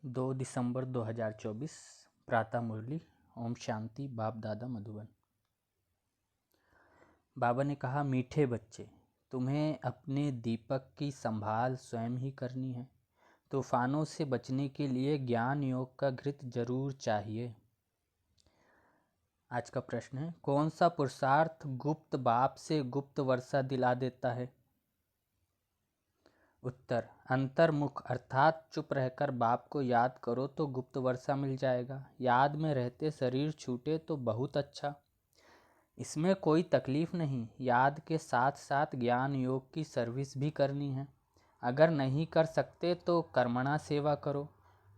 2 दिसंबर 2024 प्रातः मुरली। ओम शांति। बाप दादा मधुबन। बाबा ने कहा, मीठे बच्चे, तुम्हें अपने दीपक की संभाल स्वयं ही करनी है। तूफानों से बचने के लिए ज्ञान योग का घृत जरूर चाहिए। आज का प्रश्न है, कौन सा पुरुषार्थ गुप्त बाप से गुप्त वर्षा दिला देता है? उत्तर, अंतर्मुख अर्थात चुप रहकर बाप को याद करो तो गुप्त वर्षा मिल जाएगा। याद में रहते शरीर छूटे तो बहुत अच्छा, इसमें कोई तकलीफ नहीं। याद के साथ साथ ज्ञान योग की सर्विस भी करनी है। अगर नहीं कर सकते तो कर्मणा सेवा करो।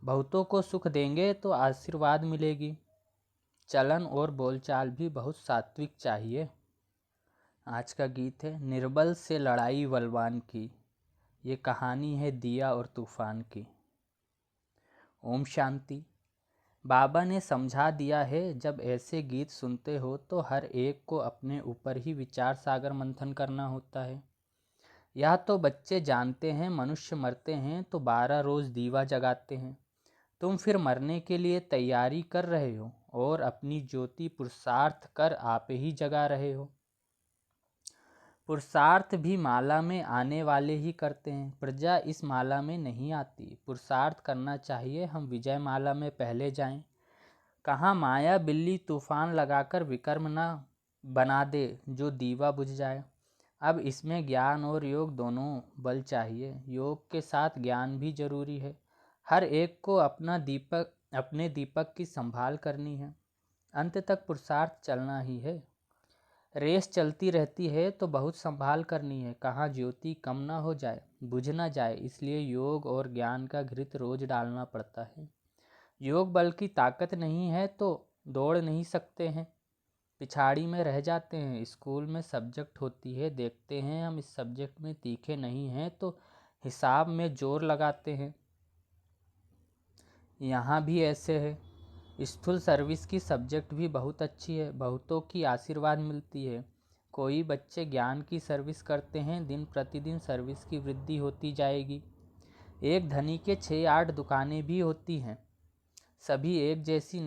बहुतों को सुख देंगे तो आशीर्वाद मिलेगी। चलन और बोलचाल भी बहुत सात्विक चाहिए। आज का गीत है, निर्बल से लड़ाई बलवान की, ये कहानी है दिया और तूफान की। ओम शांति। बाबा ने समझा दिया है, जब ऐसे गीत सुनते हो तो हर एक को अपने ऊपर ही विचार सागर मंथन करना होता है। यह तो बच्चे जानते हैं, मनुष्य मरते हैं तो 12 रोज दीवा जगाते हैं। तुम फिर मरने के लिए तैयारी कर रहे हो और अपनी ज्योति पुरुषार्थ कर आप ही जगा रहे हो। पुरुषार्थ भी माला में आने वाले ही करते हैं, प्रजा इस माला में नहीं आती। पुरुषार्थ करना चाहिए, हम विजय माला में पहले जाएं। कहाँ माया बिल्ली तूफान लगाकर विकर्म ना बना दे जो दीवा बुझ जाए। अब इसमें ज्ञान और योग दोनों बल चाहिए। योग के साथ ज्ञान भी जरूरी है। हर एक को अपने दीपक की संभाल करनी है। अंत तक पुरुषार्थ चलना ही है। रेस चलती रहती है तो बहुत संभाल करनी है, कहाँ ज्योति कम ना हो जाए, बुझ ना जाए। इसलिए योग और ज्ञान का घृत रोज डालना पड़ता है। योग बल की ताकत नहीं है तो दौड़ नहीं सकते हैं, पिछाड़ी में रह जाते हैं। स्कूल में सब्जेक्ट होती है, देखते हैं हम इस सब्जेक्ट में तीखे नहीं हैं तो हिसाब में जोर लगाते हैं। यहाँ भी ऐसे है। स्थूल सर्विस की सब्जेक्ट भी बहुत अच्छी है, बहुतों की आशीर्वाद मिलती है। कोई बच्चे ज्ञान की सर्विस करते हैं, दिन प्रतिदिन सर्विस की वृद्धि होती जाएगी। एक धनी के 6-8 दुकानें भी होती हैं, सभी एक जैसे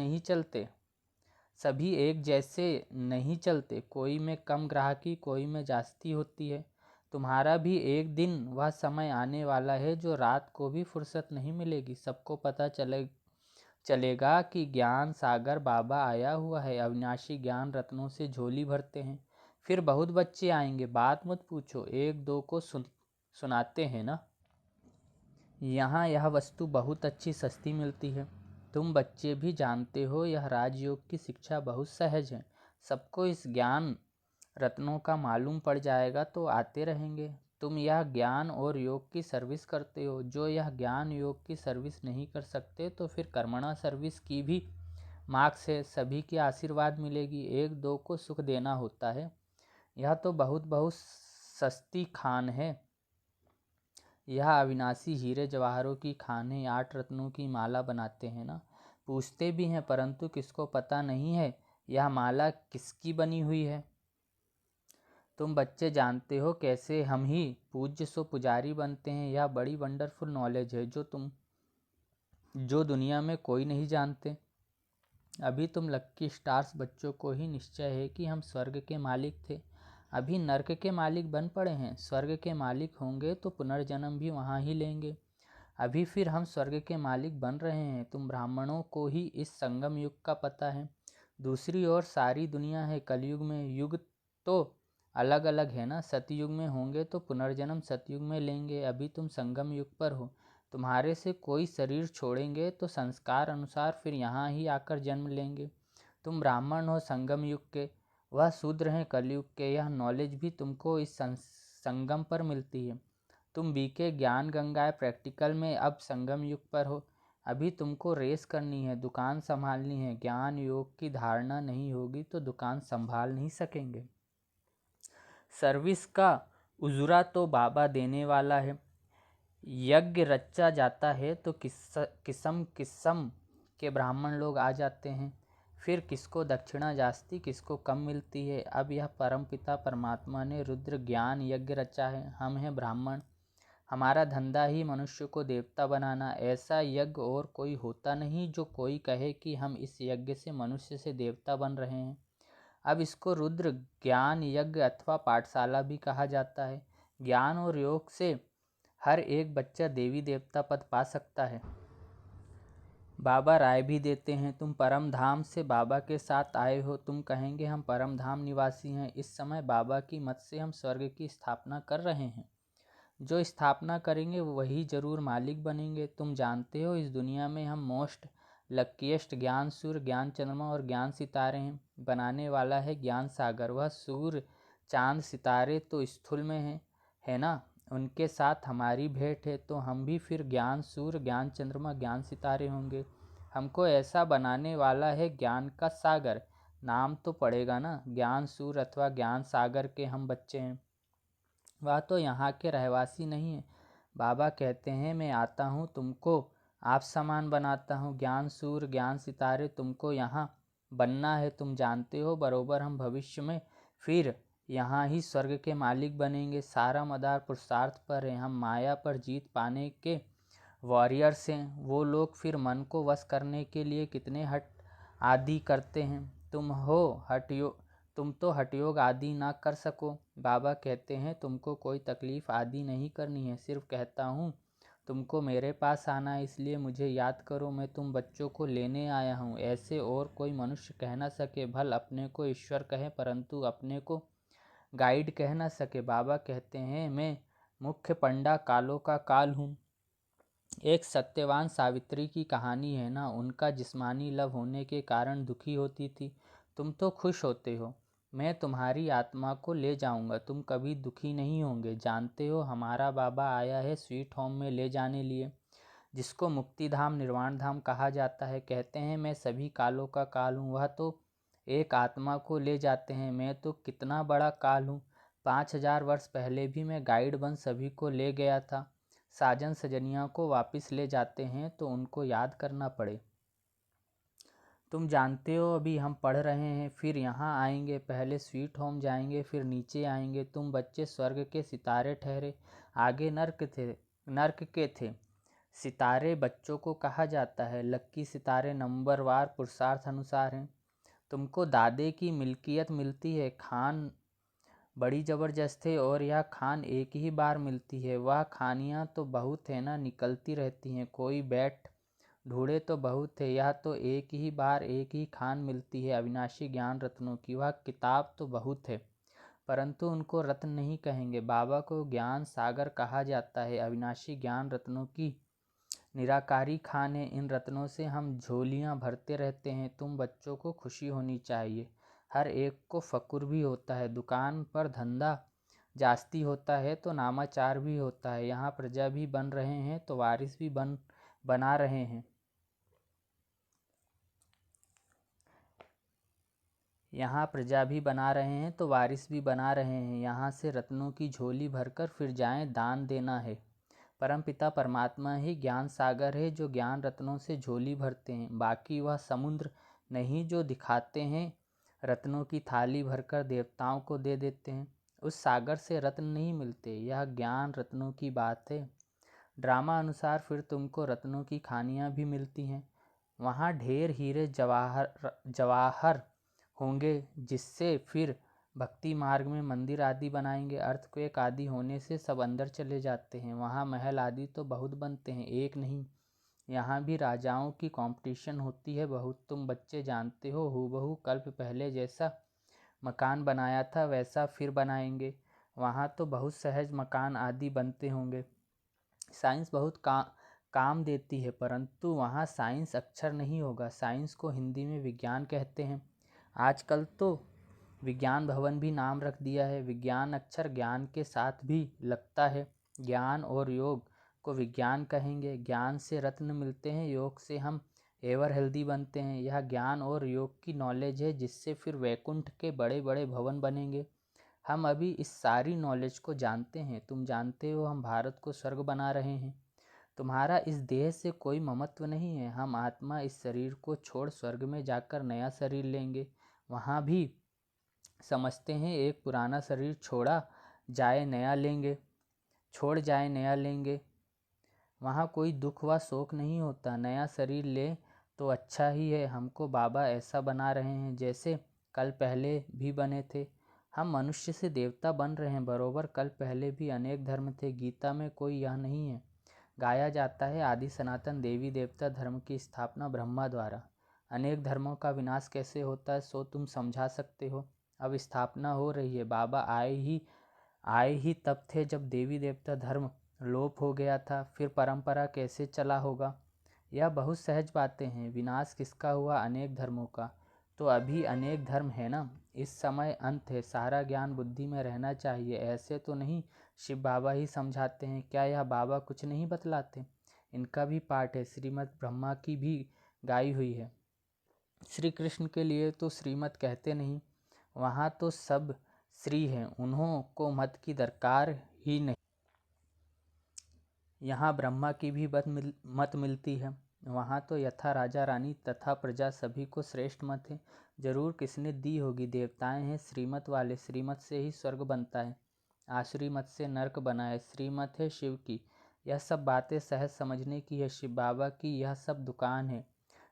नहीं चलते। कोई में कम ग्राहकी, कोई में जास्ती होती है। तुम्हारा भी एक दिन वह समय आने वाला है जो रात को भी फुर्सत नहीं मिलेगी। सबको पता चलेगा कि ज्ञान सागर बाबा आया हुआ है। अविनाशी ज्ञान रत्नों से झोली भरते हैं। फिर बहुत बच्चे आएंगे, बात मत पूछो, एक दो को सुनाते हैं ना। यहाँ यह वस्तु बहुत अच्छी सस्ती मिलती है। तुम बच्चे भी जानते हो, यह राजयोग की शिक्षा बहुत सहज है। सबको इस ज्ञान रत्नों का मालूम पड़ जाएगा तो आते रहेंगे। तुम यह ज्ञान और योग की सर्विस करते हो। जो यह ज्ञान योग की सर्विस नहीं कर सकते तो फिर कर्मणा सर्विस की भी मार्क्स है, सभी की आशीर्वाद मिलेगी। एक दो को सुख देना होता है। यह तो बहुत सस्ती खान है। यह अविनाशी हीरे जवाहरों की खान है। 8 रत्नों की माला बनाते हैं ना, पूछते भी हैं, परंतु किसको पता नहीं है यह माला किसकी बनी हुई है। तुम बच्चे जानते हो कैसे हम ही पूज्य सो पुजारी बनते हैं। यह बड़ी वंडरफुल नॉलेज है जो दुनिया में कोई नहीं जानते। अभी तुम लक्की स्टार्स बच्चों को ही निश्चय है कि हम स्वर्ग के मालिक थे, अभी नर्क के मालिक बन पड़े हैं। स्वर्ग के मालिक होंगे तो पुनर्जन्म भी वहाँ ही लेंगे। अभी फिर हम स्वर्ग के मालिक बन रहे हैं। तुम ब्राह्मणों को ही इस संगम युग का पता है। दूसरी ओर सारी दुनिया है कलयुग में। युग तो अलग अलग है ना, सतयुग में होंगे तो पुनर्जन्म सतयुग में लेंगे। अभी तुम संगम युग पर हो। तुम्हारे से कोई शरीर छोड़ेंगे तो संस्कार अनुसार फिर यहाँ ही आकर जन्म लेंगे। तुम ब्राह्मण हो संगम युग के, वह शूद्र हैं कलयुग के। यह नॉलेज भी तुमको इस संगम पर मिलती है। तुम बीके ज्ञान गंगाए प्रैक्टिकल में अब संगम युग पर हो। अभी तुमको रेस करनी है, दुकान संभालनी है। ज्ञान योग की धारणा नहीं होगी तो दुकान संभाल नहीं सकेंगे। सर्विस का उजरा तो बाबा देने वाला है। यज्ञ रचा जाता है तो किस्म किस्म के ब्राह्मण लोग आ जाते हैं। फिर किसको दक्षिणा जास्ती, किसको कम मिलती है। अब यह परमपिता परमात्मा ने रुद्र ज्ञान यज्ञ रचा है। हम हैं ब्राह्मण, हमारा धंधा ही मनुष्य को देवता बनाना। ऐसा यज्ञ और कोई होता नहीं जो कोई कहे कि हम इस यज्ञ से मनुष्य से देवता बन रहे हैं। अब इसको रुद्र ज्ञान यज्ञ अथवा पाठशाला भी कहा जाता है। ज्ञान और योग से हर एक बच्चा देवी देवता पद पा सकता है। बाबा राय भी देते हैं, तुम परम धाम से बाबा के साथ आए हो। तुम कहेंगे हम परम धाम निवासी हैं। इस समय बाबा की मत से हम स्वर्ग की स्थापना कर रहे हैं। जो स्थापना करेंगे वही जरूर मालिक बनेंगे। तुम जानते हो इस दुनिया में हम मोस्ट लकीएस्ट ज्ञान सूर्य, ज्ञान चंद्रमा और ज्ञान सितारे हैं। बनाने वाला है ज्ञान सागर। वह सूर्य चांद सितारे तो स्थूल में है ना, उनके साथ हमारी भेंट है, तो हम भी फिर ज्ञान सूर्य, ज्ञान चंद्रमा, ज्ञान सितारे होंगे। हमको ऐसा बनाने वाला है ज्ञान का सागर। नाम तो पड़ेगा ना, ज्ञान सूर्य अथवा ज्ञान सागर के हम बच्चे हैं। वह तो यहाँ के रहवासी नहीं है। बाबा कहते हैं मैं आता हूँ, तुमको आप समान बनाता हूँ। ज्ञान सूर्य, ज्ञान सितारे, तुमको यहाँ बनना है। तुम जानते हो बरोबर हम भविष्य में फिर यहाँ ही स्वर्ग के मालिक बनेंगे। सारा मदार पुरुषार्थ पर है। हम माया पर जीत पाने के वॉरियर्स हैं। वो लोग फिर मन को वश करने के लिए कितने हट आदि करते हैं। तुम तो हठयोग आदि ना कर सको। बाबा कहते हैं तुमको कोई तकलीफ आदि नहीं करनी है। सिर्फ कहता हूँ तुमको मेरे पास आना है, इसलिए मुझे याद करो। मैं तुम बच्चों को लेने आया हूँ। ऐसे और कोई मनुष्य कह ना सके। भल अपने को ईश्वर कहे परंतु अपने को गाइड कह ना सके। बाबा कहते हैं मैं मुख्य पंडा कालों का काल हूँ। एक सत्यवान सावित्री की कहानी है ना, उनका जिस्मानी लव होने के कारण दुखी होती थी। तुम तो खुश होते हो। मैं तुम्हारी आत्मा को ले जाऊंगा, तुम कभी दुखी नहीं होंगे। जानते हो हमारा बाबा आया है स्वीट होम में ले जाने लिए, जिसको मुक्ति धाम निर्वाण धाम कहा जाता है। कहते हैं मैं सभी कालों का काल हूँ। वह तो एक आत्मा को ले जाते हैं, मैं तो कितना बड़ा काल हूँ। 5000 वर्ष पहले भी मैं गाइड बन सभी को ले गया था। साजन सजनिया को वापस ले जाते हैं तो उनको याद करना पड़े। तुम जानते हो अभी हम पढ़ रहे हैं, फिर यहाँ आएंगे, पहले स्वीट होम जाएंगे, फिर नीचे आएंगे। तुम बच्चे स्वर्ग के सितारे ठहरे, आगे नर्क के थे। सितारे बच्चों को कहा जाता है। लक्की सितारे नंबरवार पुरुषार्थ अनुसार हैं। तुमको दादे की मिल्कियत मिलती है। खान बड़ी ज़बरदस्त है और यह खान एक ही बार मिलती है। वह खानियाँ तो बहुत है ना, निकलती रहती हैं। कोई बैठ ढूंढे तो बहुत है। यह तो एक ही बार एक ही खान मिलती है अविनाशी ज्ञान रत्नों की। वह किताब तो बहुत है परंतु उनको रत्न नहीं कहेंगे। बाबा को ज्ञान सागर कहा जाता है। अविनाशी ज्ञान रत्नों की निराकारी खान है। इन रत्नों से हम झोलियाँ भरते रहते हैं। तुम बच्चों को खुशी होनी चाहिए। हर एक को फकुर भी होता है। दुकान पर धंधा जास्ती होता है तो नामाचार भी होता है। यहाँ प्रजा भी बन रहे हैं तो वारिस भी बना रहे हैं। यहाँ प्रजा भी बना रहे हैं तो वारिस भी बना रहे हैं। यहाँ से रत्नों की झोली भरकर फिर जाएं दान देना है। परमपिता परमात्मा ही ज्ञान सागर है जो ज्ञान रत्नों से झोली भरते हैं। बाकी वह समुद्र नहीं जो दिखाते हैं, रत्नों की थाली भरकर देवताओं को दे देते हैं। उस सागर से रत्न नहीं मिलते। यह ज्ञान रत्नों की बात है। ड्रामा अनुसार फिर तुमको रत्नों की खानियाँ भी मिलती हैं। वहाँ ढेर हीरे जवाहर होंगे जिससे फिर भक्ति मार्ग में मंदिर आदि बनाएंगे। अर्थक्वेक आदि होने से सब अंदर चले जाते हैं। वहाँ महल आदि तो बहुत बनते हैं, एक नहीं। यहाँ भी राजाओं की कंपटीशन होती है बहुत। तुम बच्चे जानते हो हूबहू कल्प पहले जैसा मकान बनाया था वैसा फिर बनाएंगे। वहाँ तो बहुत सहज मकान आदि बनते होंगे। साइंस बहुत काम देती है परंतु वहाँ साइंस अक्षर नहीं होगा। साइंस को हिंदी में विज्ञान कहते हैं। आजकल तो विज्ञान भवन भी नाम रख दिया है। विज्ञान अक्षर ज्ञान के साथ भी लगता है। ज्ञान और योग को विज्ञान कहेंगे। ज्ञान से रत्न मिलते हैं, योग से हम एवर हेल्दी बनते हैं। यह ज्ञान और योग की नॉलेज है जिससे फिर वैकुंठ के बड़े बड़े भवन बनेंगे। हम अभी इस सारी नॉलेज को जानते हैं। तुम जानते हो हम भारत को स्वर्ग बना रहे हैं। तुम्हारा इस देह से कोई ममत्व नहीं है। हम आत्मा इस शरीर को छोड़ स्वर्ग में जाकर नया शरीर लेंगे। वहाँ भी समझते हैं एक पुराना शरीर छोड़ा जाए नया लेंगे। छोड़ जाए नया लेंगे। वहाँ कोई दुख व शोक नहीं होता। नया शरीर ले तो अच्छा ही है। हमको बाबा ऐसा बना रहे हैं जैसे कल पहले भी बने थे। हम मनुष्य से देवता बन रहे हैं। बरोबर कल पहले भी अनेक धर्म थे। गीता में कोई यह नहीं है। गाया जाता है आदि सनातन देवी देवता धर्म की स्थापना ब्रह्मा द्वारा। अनेक धर्मों का विनाश कैसे होता है सो तुम समझा सकते हो। अब स्थापना हो रही है। बाबा आए ही तब थे जब देवी देवता धर्म लोप हो गया था। फिर परंपरा कैसे चला होगा। यह बहुत सहज बातें हैं। विनाश किसका हुआ? अनेक धर्मों का। तो अभी अनेक धर्म है ना। इस समय अंत है। सारा ज्ञान बुद्धि में रहना चाहिए। ऐसे तो नहीं शिव बाबा ही समझाते हैं। क्या यह बाबा कुछ नहीं बतलाते? इनका भी पाठ है। श्रीमद् ब्रह्मा की भी गाई हुई है। श्री कृष्ण के लिए तो श्रीमत कहते नहीं। वहाँ तो सब श्री हैं। उन्हों को मत की दरकार ही नहीं। यहाँ ब्रह्मा की भी मत मिलती है। वहाँ तो यथा राजा रानी तथा प्रजा सभी को श्रेष्ठ मत है। जरूर किसने दी होगी। देवताएं हैं श्रीमत वाले। श्रीमत से ही स्वर्ग बनता है। आसुरी मत से नरक बना है। श्रीमत है शिव की। यह सब बातें सहज समझने की है। शिव बाबा की यह सब दुकान है।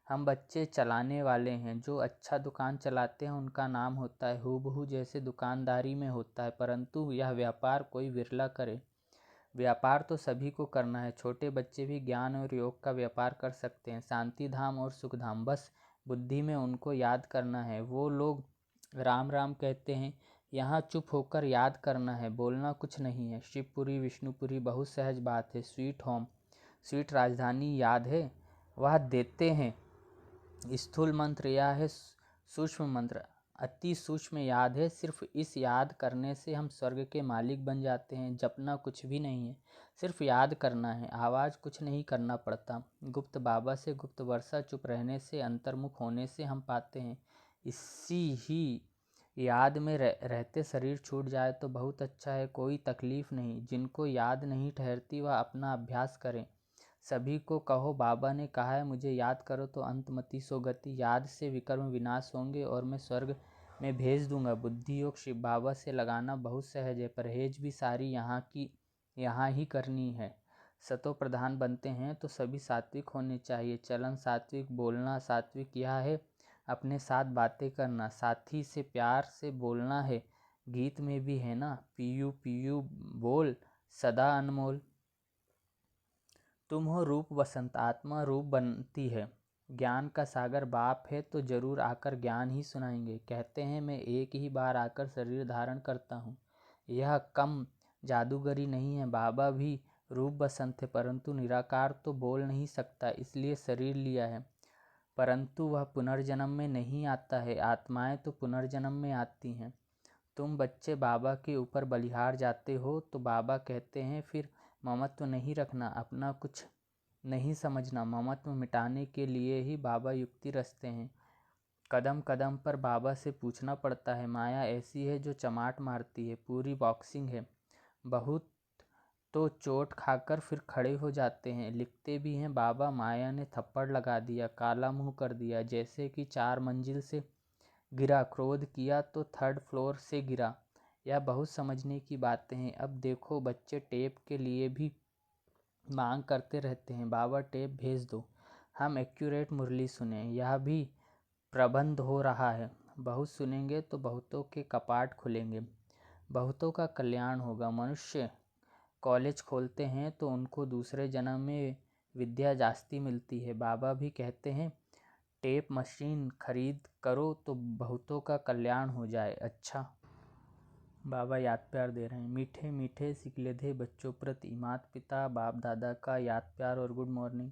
हम बच्चे चलाने वाले हैं। जो अच्छा दुकान चलाते हैं उनका नाम होता है। हूबहू जैसे दुकानदारी में होता है। परंतु यह व्यापार कोई विरला करे। व्यापार तो सभी को करना है। छोटे बच्चे भी ज्ञान और योग का व्यापार कर सकते हैं। शांति धाम और सुख धाम बस बुद्धि में उनको याद करना है। वो लोग राम राम कहते हैं। यहाँ चुप होकर याद करना है। बोलना कुछ नहीं है। शिवपुरी विष्णुपुरी बहुत सहज बात है। स्वीट होम स्वीट राजधानी याद है। वह देते हैं। स्थूल मंत्र यह है सूक्ष्म मंत्र। अति सूक्ष्म याद है। सिर्फ इस याद करने से हम स्वर्ग के मालिक बन जाते हैं। जपना कुछ भी नहीं है। सिर्फ याद करना है। आवाज़ कुछ नहीं करना पड़ता। गुप्त बाबा से गुप्त वर्षा चुप रहने से अंतर्मुख होने से हम पाते हैं। इसी ही याद में रहते शरीर छूट जाए तो बहुत अच्छा है। कोई तकलीफ नहीं। जिनको याद नहीं ठहरती वह अपना अभ्यास करें। सभी को कहो बाबा ने कहा है मुझे याद करो तो अंतमति सो गति। याद से विकर्म विनाश होंगे और मैं स्वर्ग में भेज दूंगा। बुद्धि योग शिव बाबा से लगाना बहुत सहज है। परहेज भी सारी यहाँ ही करनी है। सतो प्रधान बनते हैं तो सभी सात्विक होने चाहिए। चलन सात्विक, बोलना सात्विक। यह है अपने साथ बातें करना। साथी से प्यार से बोलना है। गीत में भी है ना, पीयू पीयू बोल सदा अनमोल। तुम हो रूप वसंत। आत्मा रूप बनती है। ज्ञान का सागर बाप है तो जरूर आकर ज्ञान ही सुनाएंगे। कहते हैं मैं एक ही बार आकर शरीर धारण करता हूँ। यह कम जादूगरी नहीं है। बाबा भी रूप बसंत है परंतु निराकार तो बोल नहीं सकता इसलिए शरीर लिया है। परंतु वह पुनर्जन्म में नहीं आता है। आत्माएं तो पुनर्जन्म में आती हैं। तुम बच्चे बाबा के ऊपर बलिहार जाते हो तो बाबा कहते हैं फिर ममत्व नहीं रखना। अपना कुछ नहीं समझना। ममत्व मिटाने के लिए ही बाबा युक्ति रचते हैं। कदम कदम पर बाबा से पूछना पड़ता है। माया ऐसी है जो चमाट मारती है। पूरी बॉक्सिंग है। बहुत तो चोट खाकर फिर खड़े हो जाते हैं। लिखते भी हैं बाबा माया ने थप्पड़ लगा दिया, काला मुंह कर दिया। जैसे कि 4 मंजिल से गिरा, क्रोध किया तो 3rd फ्लोर से गिरा। यह बहुत समझने की बातें हैं। अब देखो बच्चे टेप के लिए भी मांग करते रहते हैं। बाबा टेप भेज दो, हम एक्यूरेट मुरली सुने। यह भी प्रबंध हो रहा है। बहुत सुनेंगे तो बहुतों के कपाट खुलेंगे। बहुतों का कल्याण होगा। मनुष्य कॉलेज खोलते हैं तो उनको दूसरे जन्म में विद्या जास्ती मिलती है। बाबा भी कहते हैं टेप मशीन खरीद करो तो बहुतों का कल्याण हो जाए। अच्छा बाबा याद प्यार दे रहे हैं। मीठे मीठे सिकलेधे बच्चों प्रति माता पिता बाप दादा का याद प्यार और गुड मॉर्निंग।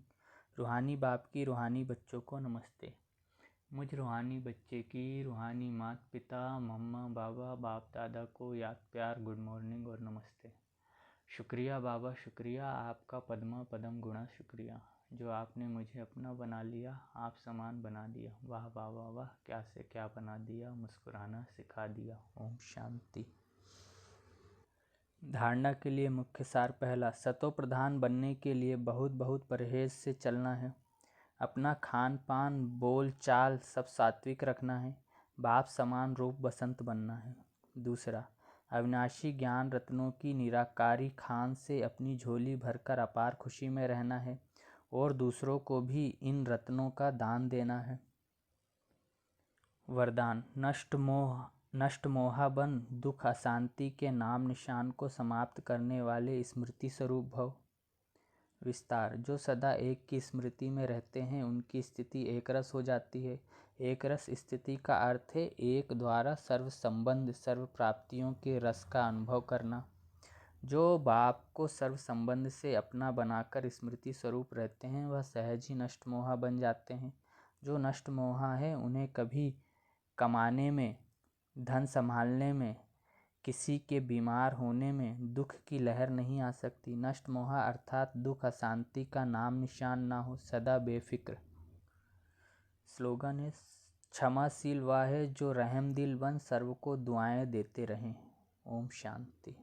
रूहानी बाप की रूहानी बच्चों को नमस्ते। मुझ रूहानी बच्चे की रूहानी माता पिता मम्मा बाबा बाप दादा को याद प्यार, गुड मॉर्निंग और नमस्ते। शुक्रिया बाबा, शुक्रिया आपका पद्मा पदम गुणा। शुक्रिया जो आपने मुझे अपना बना लिया, आप समान बना दिया। वाह वाह वाह वाह, क्या से क्या बना दिया, मुस्कुराना सिखा दिया। ओम शांति। धारणा के लिए मुख्य सार। पहला, सतो प्रधान बनने के लिए बहुत बहुत परहेज से चलना है। अपना खान पान बोल चाल सब सात्विक रखना है। बाप समान रूप बसंत बनना है। दूसरा, अविनाशी ज्ञान रत्नों की निराकारी खान से अपनी झोली भरकर अपार खुशी में रहना है और दूसरों को भी इन रत्नों का दान देना है। वरदान। नष्ट मोहाबन दुख अशांति के नाम निशान को समाप्त करने वाले स्मृति स्वरूप भव। विस्तार। जो सदा एक की स्मृति में रहते हैं उनकी स्थिति एकरस हो जाती है। एकरस स्थिति का अर्थ है एक द्वारा सर्व संबंध सर्व प्राप्तियों के रस का अनुभव करना। जो बाप को सर्व संबंध से अपना बनाकर स्मृति स्वरूप रहते हैं वह सहज ही नष्ट मोहा बन जाते हैं। जो नष्ट मोहा है उन्हें कभी कमाने में, धन संभालने में, किसी के बीमार होने में दुख की लहर नहीं आ सकती। नष्ट मोहा अर्थात दुख अशांति का नाम निशान ना हो, सदा बेफिक्र। स्लोगन है, क्षमाशील वह है जो रहमदिल बन सर्व को दुआएं देते रहें। ओम शांति।